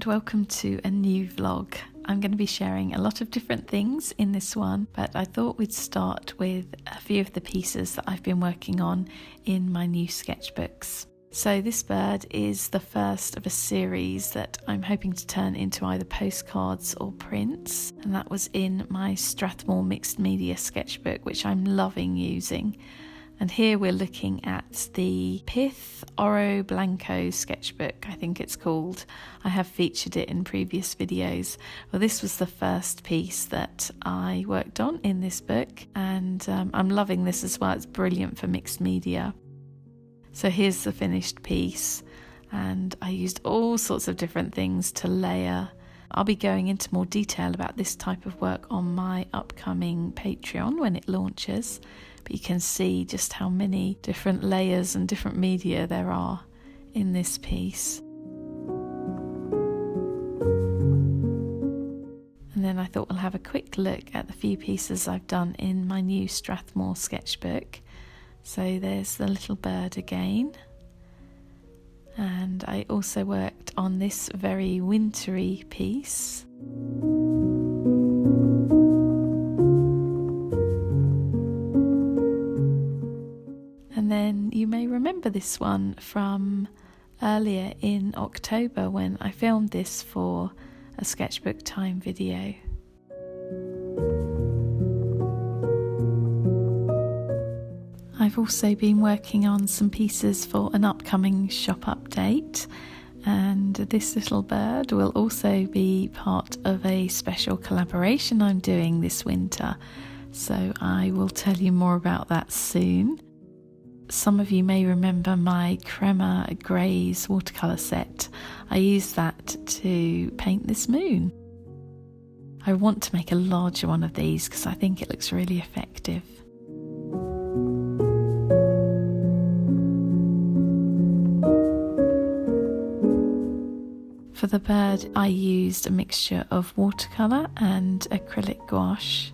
welcome to a new vlog. I'm going to be sharing a lot of different things in this one, but I thought we'd start with a few of the pieces that I've been working on in my new sketchbooks. So this bird is the first of a series that I'm hoping to turn into either postcards or prints, and that was in my Strathmore mixed media sketchbook, which I'm loving using. And here we're looking at the Pith Oro Blanco sketchbook, I think it's called. I have featured it in previous videos. Well, this was the first piece that I worked on in this book, and I'm loving this as well. It's brilliant for mixed media. So here's the finished piece, and I used all sorts of different things to layer. I'll be going into more detail about this type of work on my upcoming Patreon when it launches, but you can see just how many different layers and different media there are in this piece. And then I thought we'll have a quick look at the few pieces I've done in my new Strathmore sketchbook. So there's the little bird again, and I also worked on this very wintry piece. And then you may remember this one from earlier in October when I filmed this for a sketchbook time video. I've also been working on some pieces for an upcoming shop update, and this little bird will also be part of a special collaboration I'm doing this winter, so I will tell you more about that soon. Some of you may remember my Crema Greys watercolour set. I used that to paint this moon. I want to make a larger one of these because I think it looks really effective. For the bird, I used a mixture of watercolour and acrylic gouache.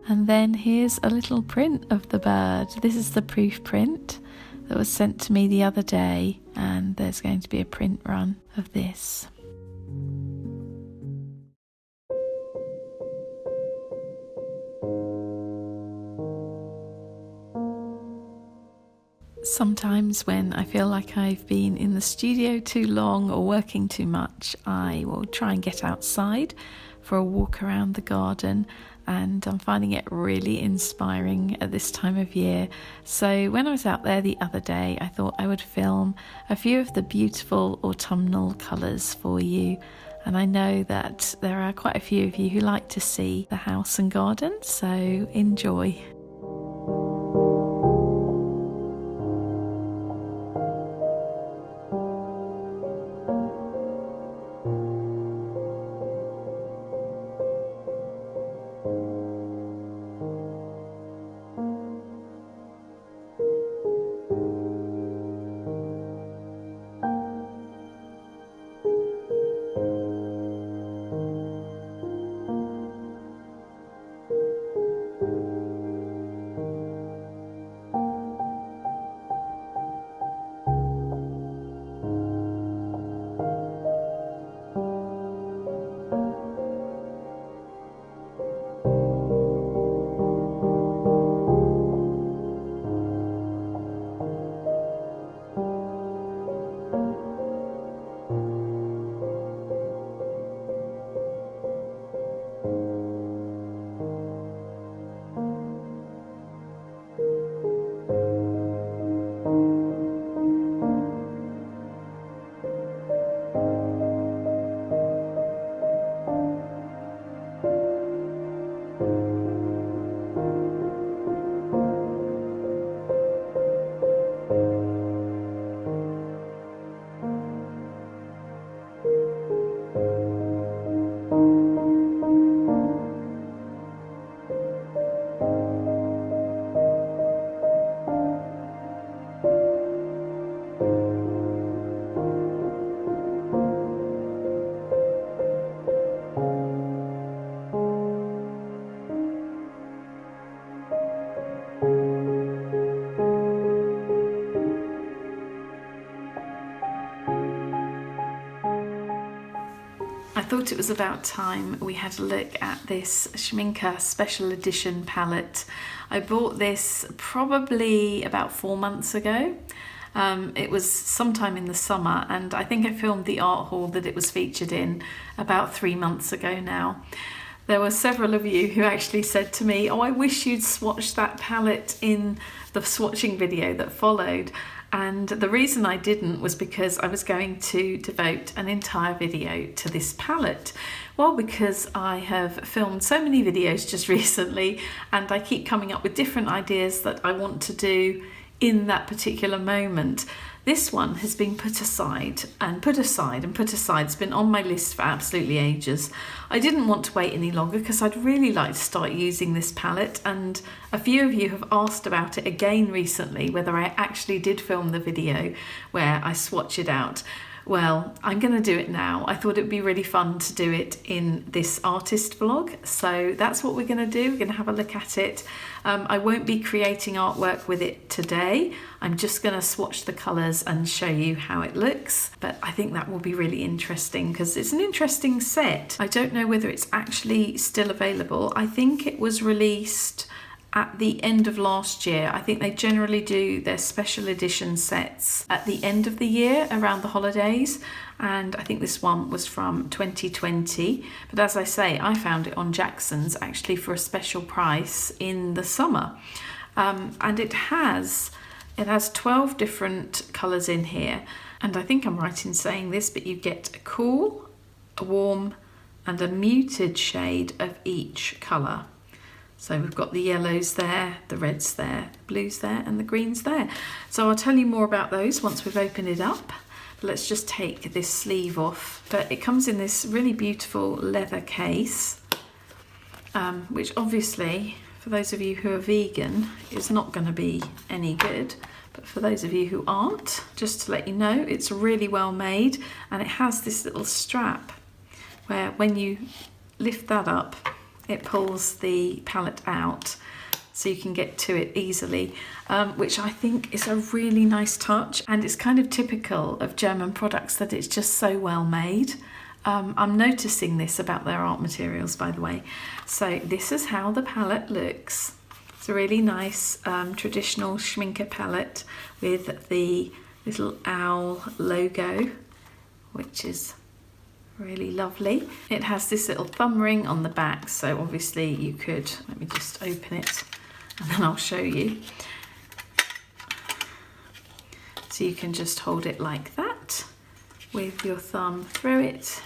And then here's a little print of the bird. This is the proof print that was sent to me the other day, and there's going to be a print run of this. Sometimes when I feel like I've been in the studio too long or working too much, I will try and get outside for a walk around the garden, and I'm finding it really inspiring at this time of year. So when I was out there the other day, I thought I would film a few of the beautiful autumnal colours for you. And I know that there are quite a few of you who like to see the house and garden, so enjoy. thought it was about time we had a look at this Schmincke Special Edition palette. I bought this probably about 4 months ago. It was sometime in the summer, and I think I filmed the art haul that it was featured in about 3 months ago now. There were several of you who actually said to me, oh, I wish you'd swatched that palette in the swatching video that followed. And the reason I didn't was because I was going to devote an entire video to this palette. Well, because I have filmed so many videos just recently, and I keep coming up with different ideas that I want to do in that particular moment. This one has been put aside and put aside and put aside. It's been on my list for absolutely ages. I didn't want to wait any longer because I'd really like to start using this palette, and a few of you have asked about it again recently, whether I actually did film the video where I swatch it out. Well, I'm going to do it now. I thought it would be really fun to do it in this artist vlog, so that's what we're going to do. We're going to have a look at it. I won't be creating artwork with it today. I'm just going to swatch the colours and show you how it looks, but I think that will be really interesting because it's an interesting set. I don't know whether it's actually still available. I think it was released at the end of last year. I think they generally do their special edition sets at the end of the year around the holidays, and I think this one was from 2020. But as I say, I found it on Jackson's actually for a special price in the summer, and it has 12 different colours in here, and I think I'm right in saying this, but you get a cool, a warm and a muted shade of each colour. So we've got the yellows there, the reds there, the blues there, and the greens there. So I'll tell you more about those once we've opened it up. But let's just take this sleeve off. But it comes in this really beautiful leather case, which obviously, for those of you who are vegan, is not going to be any good. But for those of you who aren't, just to let you know, it's really well made, and it has this little strap where when you lift that up, it pulls the palette out so you can get to it easily, which I think is a really nice touch, and it's kind of typical of German products that it's just so well made. I'm noticing this about their art materials, by the way. So this is how the palette looks. It's a really nice traditional Schmincke palette with the little owl logo, which is really lovely. It has this little thumb ring on the back, so obviously you could, let me just open it and then I'll show you. So you can just hold it like that with your thumb through it.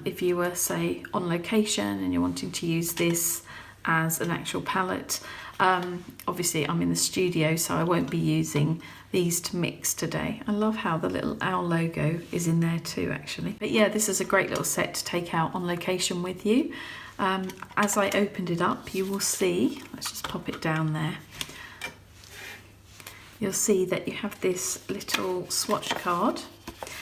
If you were, say, on location and you're wanting to use this as an actual palette. Obviously I'm in the studio, so I won't be using these to mix today. I love how the little owl logo is in there too, actually. But yeah, this is a great little set to take out on location with you. As I opened it up, you will see, let's just pop it down there. You'll see that you have this little swatch card.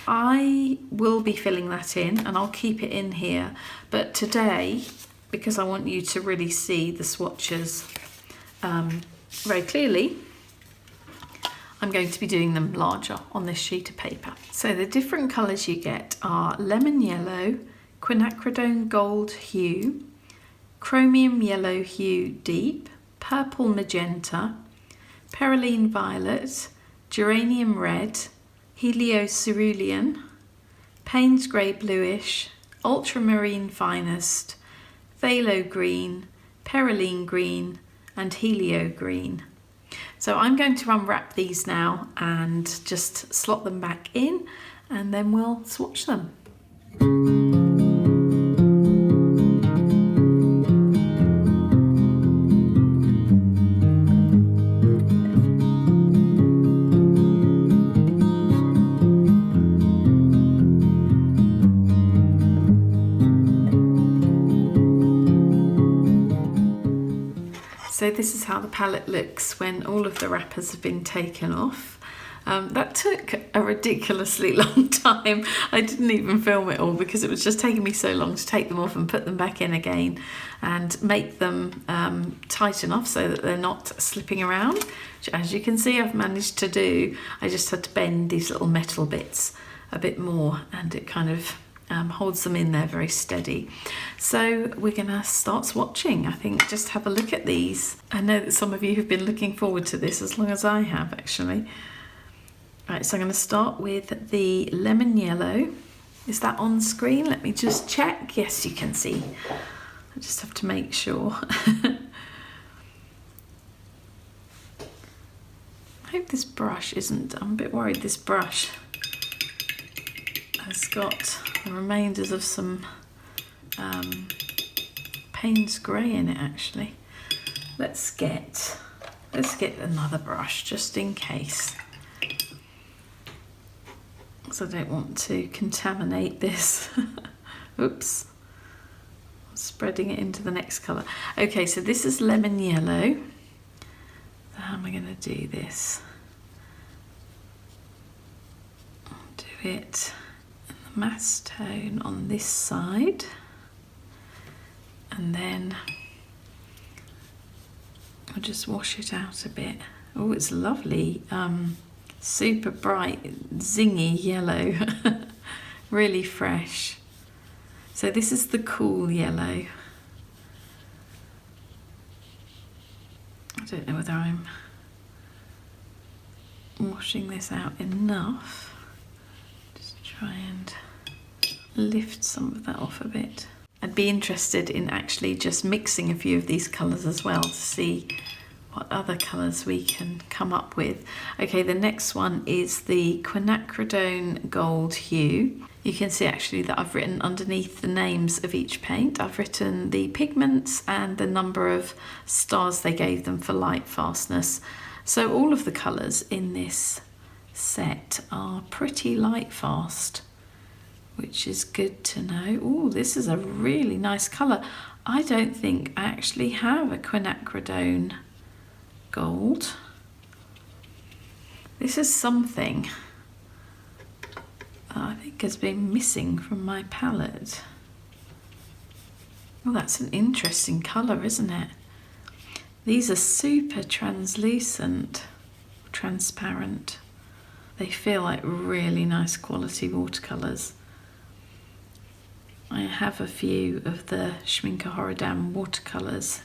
I will be filling that in and I'll keep it in here, but today, because I want you to really see the swatches very clearly, I'm going to be doing them larger on this sheet of paper. So the different colours you get are lemon yellow, quinacridone gold hue, chromium yellow hue deep, purple magenta, perylene violet, geranium red, Helios Cerulean, Payne's grey bluish, ultramarine finest, Phthalo Green, Perylene Green and Helios Green. So I'm going to unwrap these now and just slot them back in, and then we'll swatch them. So this is how the palette looks when all of the wrappers have been taken off. That took a ridiculously long time. I didn't even film it all because it was just taking me so long to take them off and put them back in again and make them tight enough so that they're not slipping around, which, as you can see, I've managed to do. I just had to bend these little metal bits a bit more and it kind of holds them in there very steady. So we're gonna start swatching. I think just have a look at these. I know that some of you have been looking forward to this as long as I have actually. Right, so I'm gonna start with the lemon yellow. Is that on screen? Let me just check. Yes, you can see. I just have to make sure. I hope this brush isn't, I'm a bit worried this brush has got the remainders of some Payne's grey in it actually. Let's get another brush just in case. Because I don't want to contaminate this. Oops. I'm spreading it into the next colour. Okay, so this is lemon yellow. How am I going to do this? I'll do it in the mass tone on this side, and then I'll just wash it out a bit. Oh, it's lovely, super bright, zingy yellow, really fresh. So this is the cool yellow. I don't know whether I'm washing this out enough. Just try and lift some of that off a bit. I'd be interested in actually just mixing a few of these colours as well to see what other colours we can come up with. Okay, the next one is the Quinacridone Gold Hue. You can see actually that I've written underneath the names of each paint. I've written the pigments and the number of stars they gave them for light fastness. So all of the colours in this set are pretty light fast, which is good to know. Oh, this is a really nice colour. I don't think I actually have a Quinacridone Gold. This is something I think has been missing from my palette. Well, that's an interesting colour, isn't it? These are super translucent, transparent. They feel like really nice quality watercolours. I have a few of the Schmincke Horadam watercolours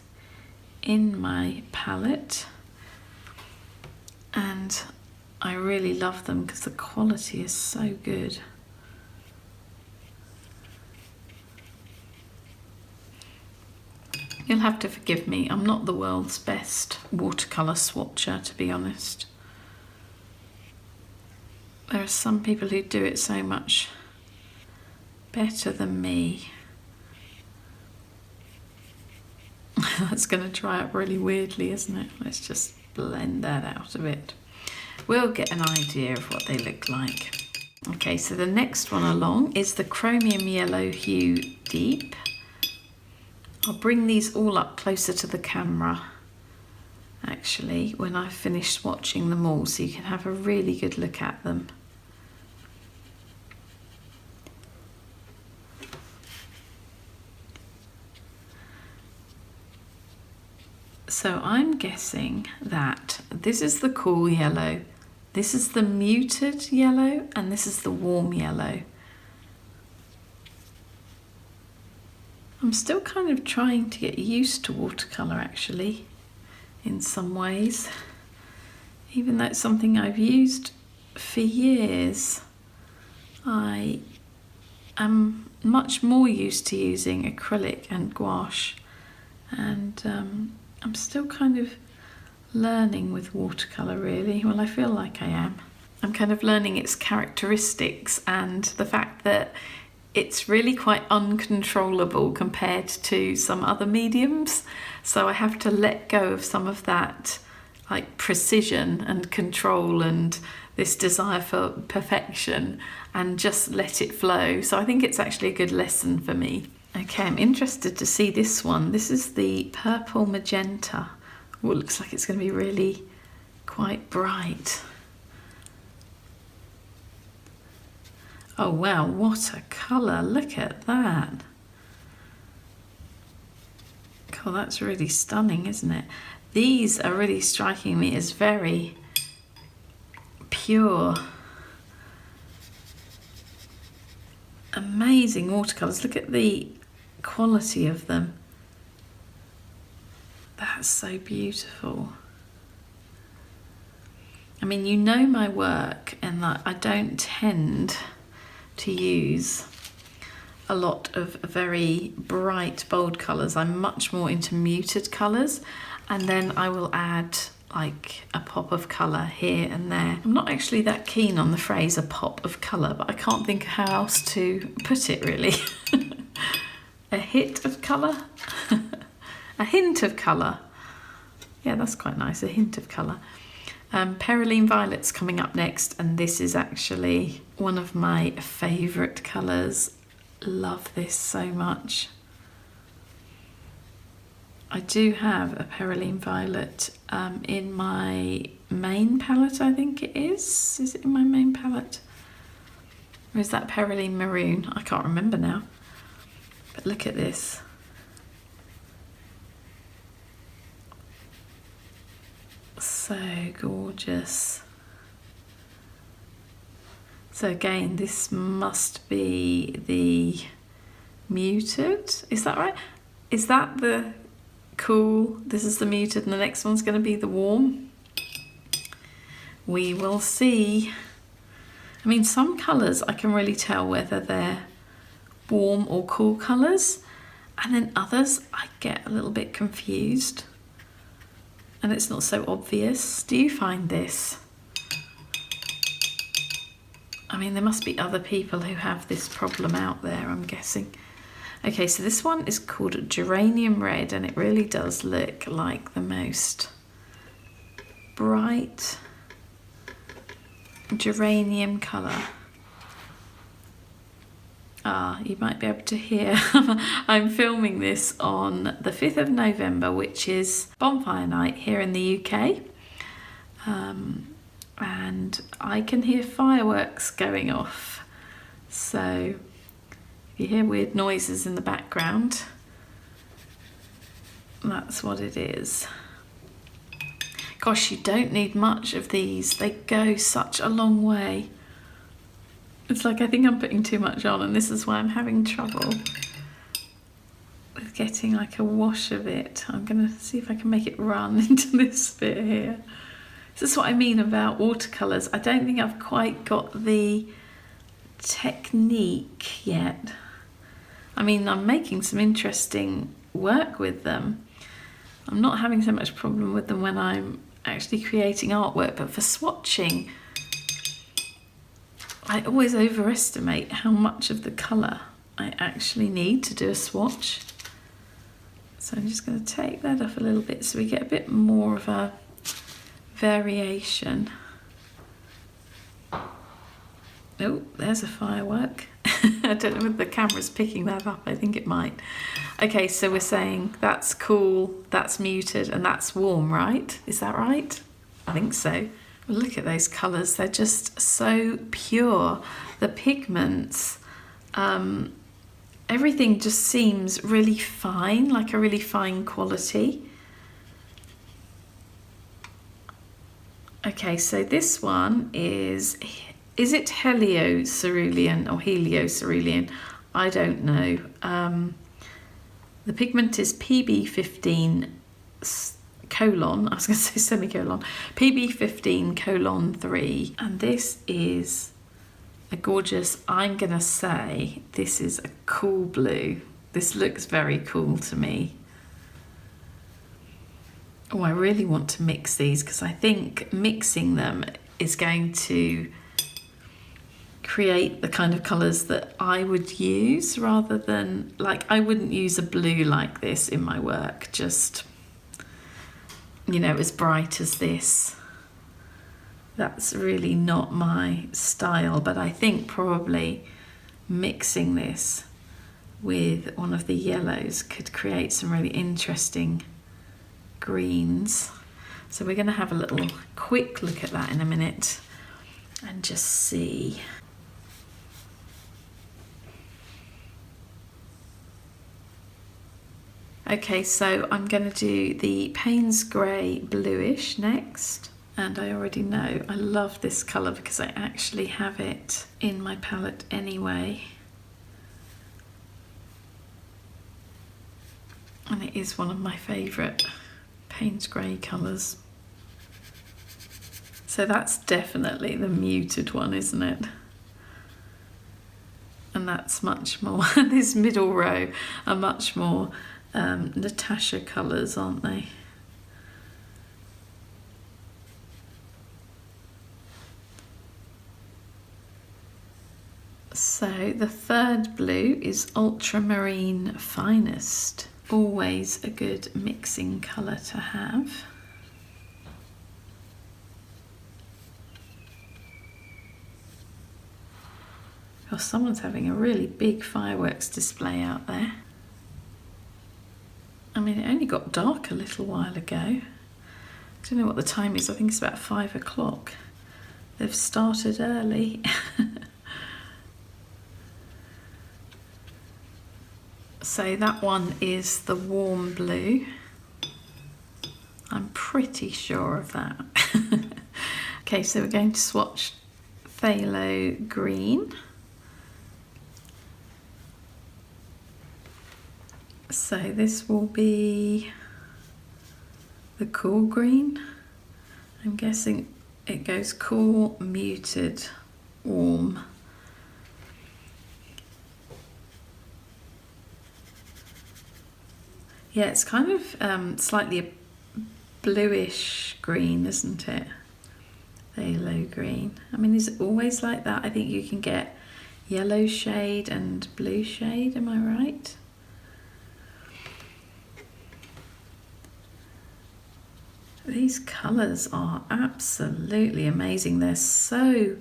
in my palette, and I really love them because the quality is so good. You'll have to forgive me, I'm not the world's best watercolour swatcher, to be honest. There are some people who do it so much better than me. That's going to dry up really weirdly, isn't it? Let's just blend that out a bit. We'll get an idea of what they look like. Okay, so the next one along is the Chromium Yellow Hue Deep. I'll bring these all up closer to the camera, actually, when I've finished swatching them all, so you can have a really good look at them. So I'm guessing that this is the cool yellow, this is the muted yellow, and this is the warm yellow. I'm still kind of trying to get used to watercolour actually, in some ways. Even though it's something I've used for years, I am much more used to using acrylic and gouache, and I'm still kind of learning with watercolour really. Well, I feel like I am. I'm kind of learning its characteristics and the fact that it's really quite uncontrollable compared to some other mediums. So I have to let go of some of that like precision and control and this desire for perfection and just let it flow. So I think it's actually a good lesson for me. Okay, I'm interested to see this one. This is the Purple Magenta. Oh, it looks like it's going to be really quite bright. Oh wow, what a colour, look at that. God, that's really stunning, isn't it? These are really striking me as very pure. A amazing watercolours. Look at the quality of them. That's so beautiful. I mean, you know my work, and that I don't tend to use a lot of very bright, bold colours. I'm much more into muted colours, and then I will add like a pop of colour here and there. I'm not actually that keen on the phrase a pop of colour, but I can't think how else to put it really. A hit of colour? A hint of colour. Yeah, that's quite nice, a hint of colour. Perylene Violet's coming up next, and this is actually one of my favourite colours. Love this so much. I do have a Perylene Violet in my main palette, I think it is. Is it in my main palette? Or is that Perylene Maroon? I can't remember now. But look at this. So gorgeous. So again, this must be the muted. Is that right? Is that the cool? This is the muted and the next one's going to be the warm. We will see. I mean, some colours I can really tell whether they're warm or cool colours, and then others I get a little bit confused and it's not so obvious. Do you find this? I mean, there must be other people who have this problem out there, I'm guessing. Okay, so this one is called Geranium Red, and it really does look like the most bright geranium colour. You might be able to hear I'm filming this on the 5th of November, which is bonfire night here in the UK. And I can hear fireworks going off. So if you hear weird noises in the background, that's what it is. Gosh, you don't need much of these. They go such a long way. It's like I think I'm putting too much on, and this is why I'm having trouble with getting like a wash of it. I'm gonna see if I can make it run into this bit here. This is what I mean about watercolours. I don't think I've quite got the technique yet. I mean, I'm making some interesting work with them. I'm not having so much problem with them when I'm actually creating artwork, but for swatching, I always overestimate how much of the colour I actually need to do a swatch. So I'm just going to take that off a little bit so we get a bit more of a variation. Oh, there's a firework. I don't know if the camera's picking that up. I think it might. Okay, so we're saying that's cool, that's muted, and that's warm, right? Is that right? I think so. Well, look at those colours. They're just so pure. The pigments, everything just seems really fine, like a really fine quality. Okay, so this one is it Helios Cerulean or Helios Cerulean? I don't know. The pigment is PB15 colon, I was going to say semicolon, PB15 colon 3, and this is a gorgeous, I'm going to say this is a cool blue. This looks very cool to me. Oh, I really want to mix these because I think mixing them is going to create the kind of colours that I would use, rather than, like, I wouldn't use a blue like this in my work, just, you know, as bright as this. That's really not my style, but I think probably mixing this with one of the yellows could create some really interesting greens. So we're going to have a little quick look at that in a minute and just see. Okay, so I'm going to do the Payne's Grey Bluish next, and I already know I love this colour because I actually have it in my palette anyway. And it is one of my favourite Payne's grey colours. So that's definitely the muted one, isn't it? And that's much more, this middle row are much more Natasha colours, aren't they? So the third blue is Ultramarine Finest. Always a good mixing colour to have. Oh, someone's having a really big fireworks display out there. I mean, it only got dark a little while ago. I don't know what the time is. I think it's about 5 o'clock. They've started early. So that one is the warm blue. I'm pretty sure of that. Okay, so we're going to swatch Phthalo Green. So this will be the cool green. I'm guessing it goes cool, muted, warm. Yeah, it's kind of slightly a bluish green, isn't it? Phthalo green. I mean, is it always like that? I think you can get yellow shade and blue shade, am I right? These colours are absolutely amazing. They're so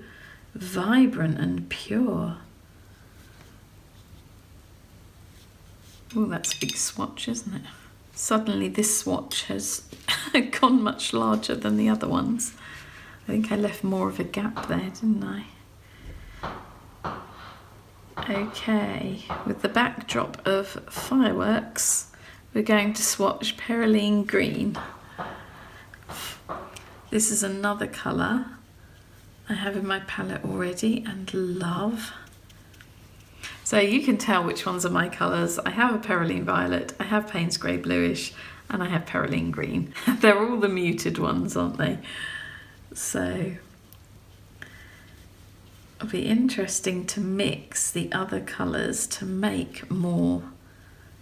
vibrant and pure. Oh, that's a big swatch, isn't it? Suddenly this swatch has gone much larger than the other ones. I think I left more of a gap there, didn't I? Okay, with the backdrop of fireworks, we're going to swatch Perylene Green. This is another colour I have in my palette already and love. So you can tell which ones are my colours. I have a Perylene Violet, I have Payne's Grey Bluish, and I have Perylene Green. They're all the muted ones, aren't they? So it'll be interesting to mix the other colours to make more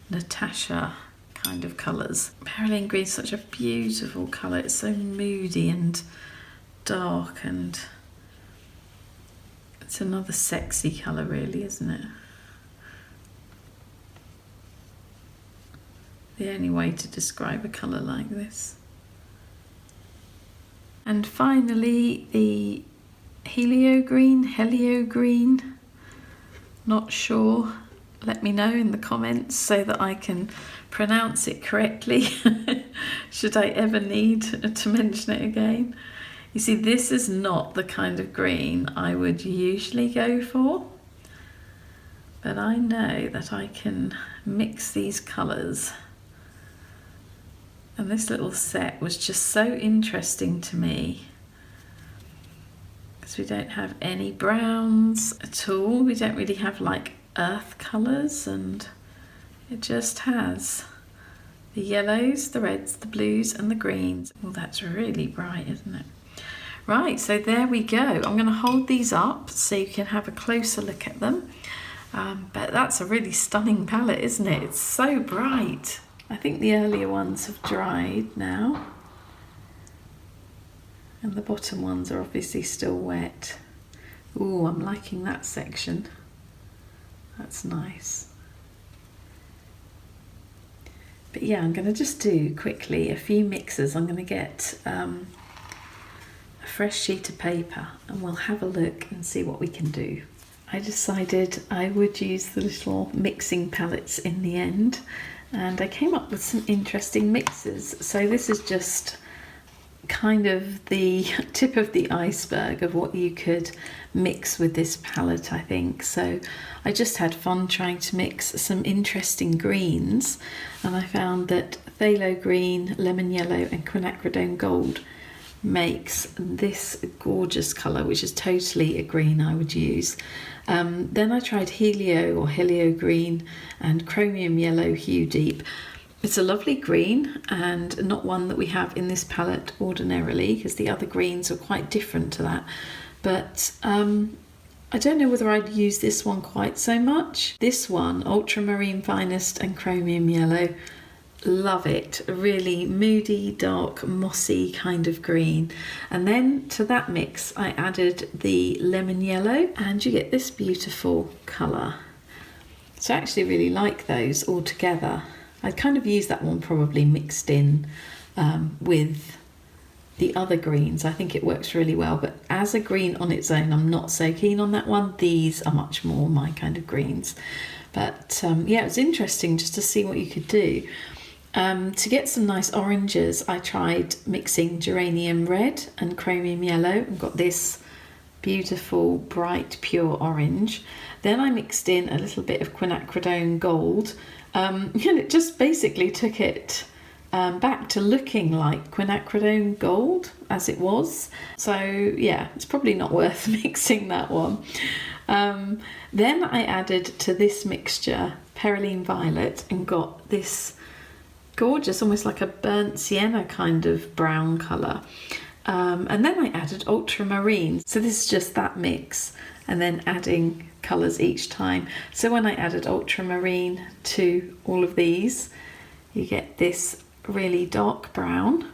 Natasha kind of colours. Perylene Green is such a beautiful colour. It's so moody and dark, and it's another sexy colour really, isn't it? The only way to describe a colour like this. And finally the Helios Green, not sure. Let me know in the comments so that I can pronounce it correctly should I ever need to mention it again. You see, this is not the kind of green I would usually go for, but I know that I can mix these colours. And this little set was just so interesting to me because we don't have any browns at all. We don't really have like earth colours, and it just has the yellows, the reds, the blues and the greens. Well, that's really bright, isn't it? Right, so there we go. I'm going to hold these up so you can have a closer look at them. But that's a really stunning palette, isn't it? It's so bright. I think the earlier ones have dried now, and the bottom ones are obviously still wet. Ooh, I'm liking that section. That's nice. But yeah, I'm going to just do quickly a few mixes. I'm going to get a fresh sheet of paper and we'll have a look and see what we can do. I decided I would use the little mixing palettes in the end, and I came up with some interesting mixes. So this is just kind of the tip of the iceberg of what you could mix with this palette, I think. So I just had fun trying to mix some interesting greens, and I found that Phthalo Green, Lemon Yellow and Quinacridone Gold makes this gorgeous colour, which is totally a green I would use. Then I tried Helios Green and Chromium Yellow Hue Deep. It's a lovely green and not one that we have in this palette ordinarily, because the other greens are quite different to that. But I don't know whether I'd use this one quite so much. This one, Ultramarine Finest and Chromium Yellow, love it. A really moody, dark, mossy kind of green. And then to that mix I added the lemon yellow, and you get this beautiful colour. So I actually really like those all together. I'd kind of use that one probably mixed in with the other greens. I think it works really well, but as a green on its own, I'm not so keen on that one. These are much more my kind of greens. But yeah, it's interesting just to see what you could do. To get some nice oranges, I tried mixing Geranium Red and Chromium Yellow and got this beautiful, bright, pure orange. Then I mixed in a little bit of Quinacridone Gold, and it just basically took it back to looking like Quinacridone Gold as it was. So yeah, it's probably not worth mixing that one. Then I added to this mixture Perylene Violet and got this gorgeous, almost like a burnt sienna kind of brown colour. And then I added Ultramarine. So this is just that mix and then adding colours each time. So when I added Ultramarine to all of these, you get this really dark brown.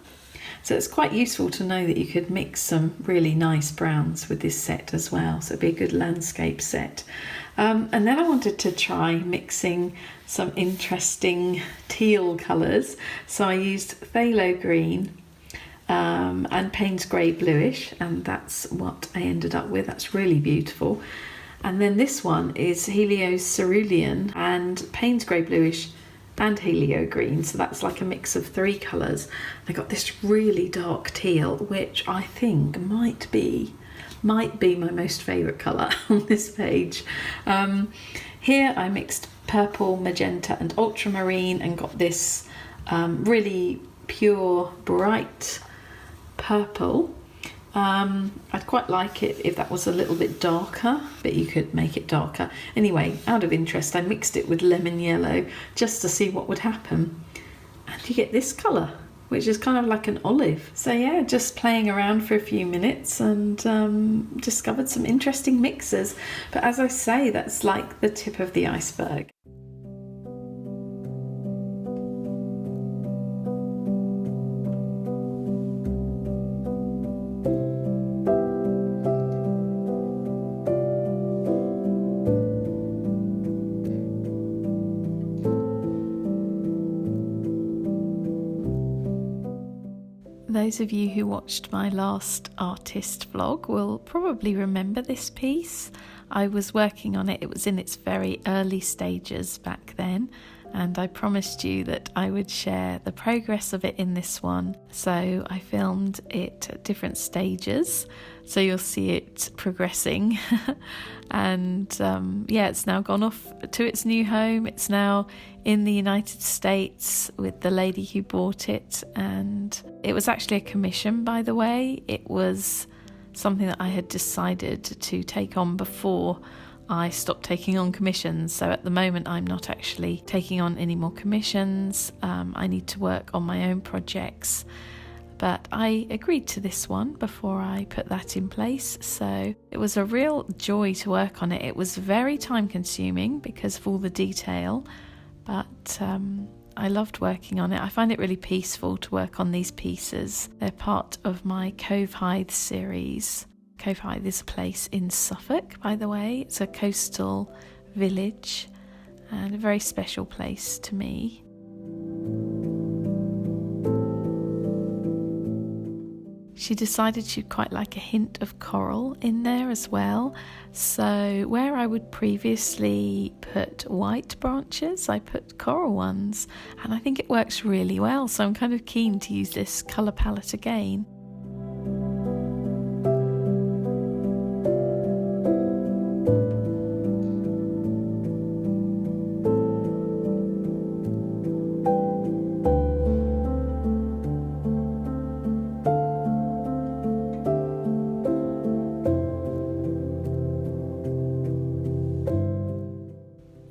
So it's quite useful to know that you could mix some really nice browns with this set as well. So it'd be a good landscape set. And then I wanted to try mixing some interesting teal colours. So I used Phthalo Green and Payne's Grey Bluish, and that's what I ended up with. That's really beautiful. And then this one is Helios Cerulean and Payne's Grey Bluish and Helio Green, so that's like a mix of 3 colours. I got this really dark teal, which I think might be my most favourite colour on this page. Here I mixed purple, magenta and ultramarine and got this really pure, bright purple. I'd quite like it if that was a little bit darker, but you could make it darker. Anyway, out of interest, I mixed it with lemon yellow just to see what would happen. And you get this colour, which is kind of like an olive. So yeah, just playing around for a few minutes and discovered some interesting mixes. But as I say, that's like the tip of the iceberg. Those of you who watched my last artist vlog will probably remember this piece. I was working on it, it was in its very early stages back then, and I promised you that I would share the progress of it in this one. So I filmed it at different stages, so you'll see it progressing. And yeah, it's now gone off to its new home. It's now in the United States with the lady who bought it, and it was actually a commission, by the way. It was something that I had decided to take on before I stopped taking on commissions. So at the moment I'm not actually taking on any more commissions. I need to work on my own projects, but I agreed to this one before I put that in place. So it was a real joy to work on it. It was very time consuming because of all the detail, but I loved working on it. I find it really peaceful to work on these pieces. They're part of my Cove Hythe series. Cove Hythe is a place in Suffolk, by the way. It's a coastal village and a very special place to me. She decided she'd quite like a hint of coral in there as well. So where I would previously put white branches, I put coral ones, and I think it works really well. So I'm kind of keen to use this colour palette again.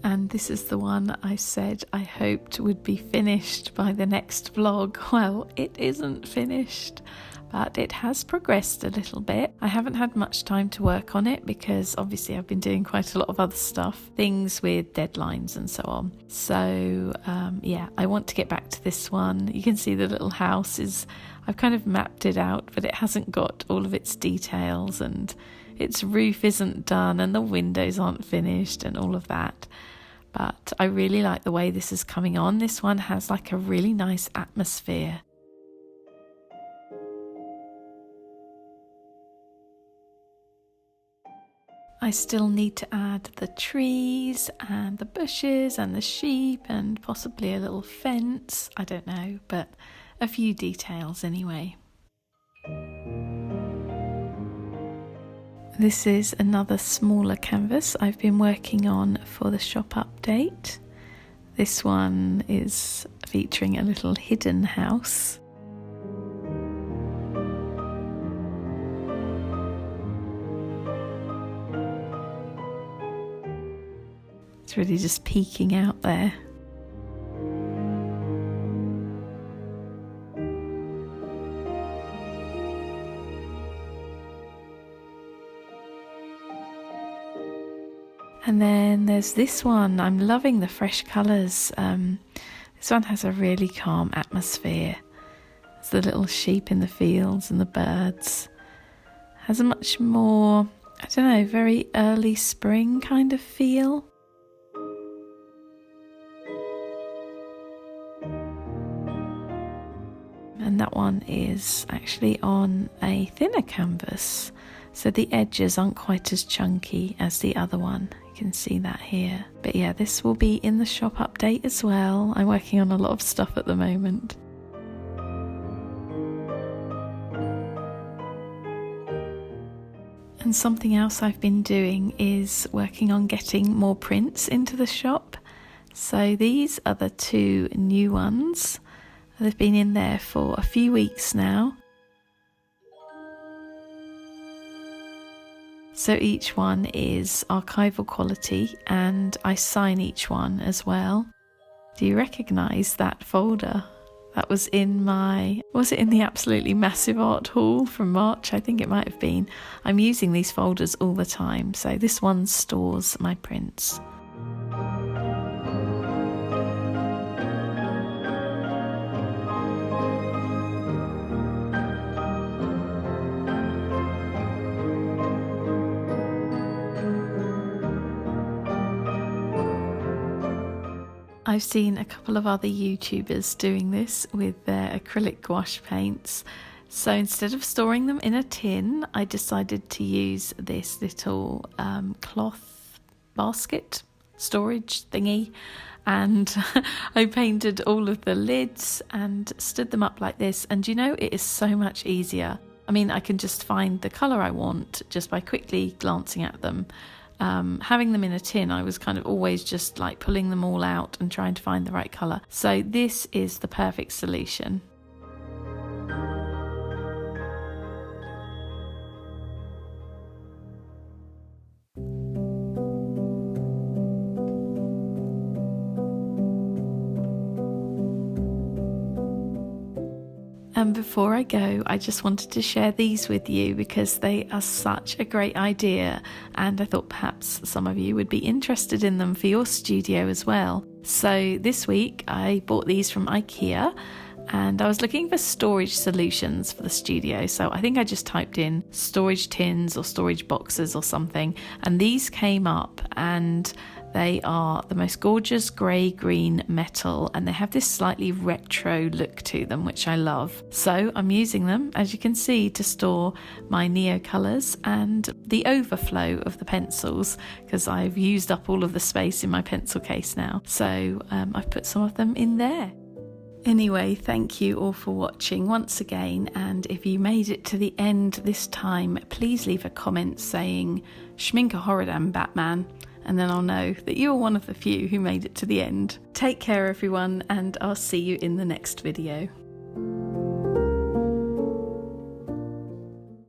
And And this is the one I said I hoped would be finished by the next vlog. Well, it isn't finished, but it has progressed a little bit. I haven't had much time to work on it because obviously I've been doing quite a lot of other stuff, things with deadlines and so on. So yeah, I want to get back to this one. You can see the little house is, I've kind of mapped it out, but it hasn't got all of its details, and its roof isn't done and the windows aren't finished and all of that. But I really like the way this is coming on. This one has like a really nice atmosphere. I still need to add the trees and the bushes and the sheep and possibly a little fence. I don't know, but a few details anyway. This is another smaller canvas I've been working on for the shop update. This one is featuring a little hidden house. It's really just peeking out there. And then there's this one. I'm loving the fresh colours. This one has a really calm atmosphere. There's the little sheep in the fields and the birds. Has a much more, I don't know, very early spring kind of feel. And that one is actually on a thinner canvas, so the edges aren't quite as chunky as the other one. You can see that here. But yeah, this will be in the shop update as well. I'm working on a lot of stuff at the moment. And something else I've been doing is working on getting more prints into the shop. So these are the two new ones. They've been in there for a few weeks now. So each one is archival quality, and I sign each one as well. Do you recognise that folder? That was in was it in the absolutely massive art haul from March? I think it might have been. I'm using these folders all the time, so this one stores my prints. I've seen a couple of other YouTubers doing this with their acrylic gouache paints. So instead of storing them in a tin, I decided to use this little cloth basket storage thingy, and I painted all of the lids and stood them up like this. And you know, it is so much easier. I mean, I can just find the colour I want just by quickly glancing at them. Having them in a tin, I was kind of always just like pulling them all out and trying to find the right colour. So this is the perfect solution. And before I go, I just wanted to share these with you because they are such a great idea, and I thought perhaps some of you would be interested in them for your studio as well. So this week I bought these from IKEA, and I was looking for storage solutions for the studio, so I think I just typed in storage tins or storage boxes or something, and these came up, and they are the most gorgeous grey-green metal, and they have this slightly retro look to them, which I love. So I'm using them, as you can see, to store my Neo colours and the overflow of the pencils, because I've used up all of the space in my pencil case now. So I've put some of them in there. Anyway, thank you all for watching once again, and if you made it to the end this time, please leave a comment saying Schmincke Horadam Batman, and then I'll know that you are one of the few who made it to the end. Take care everyone, and I'll see you in the next video.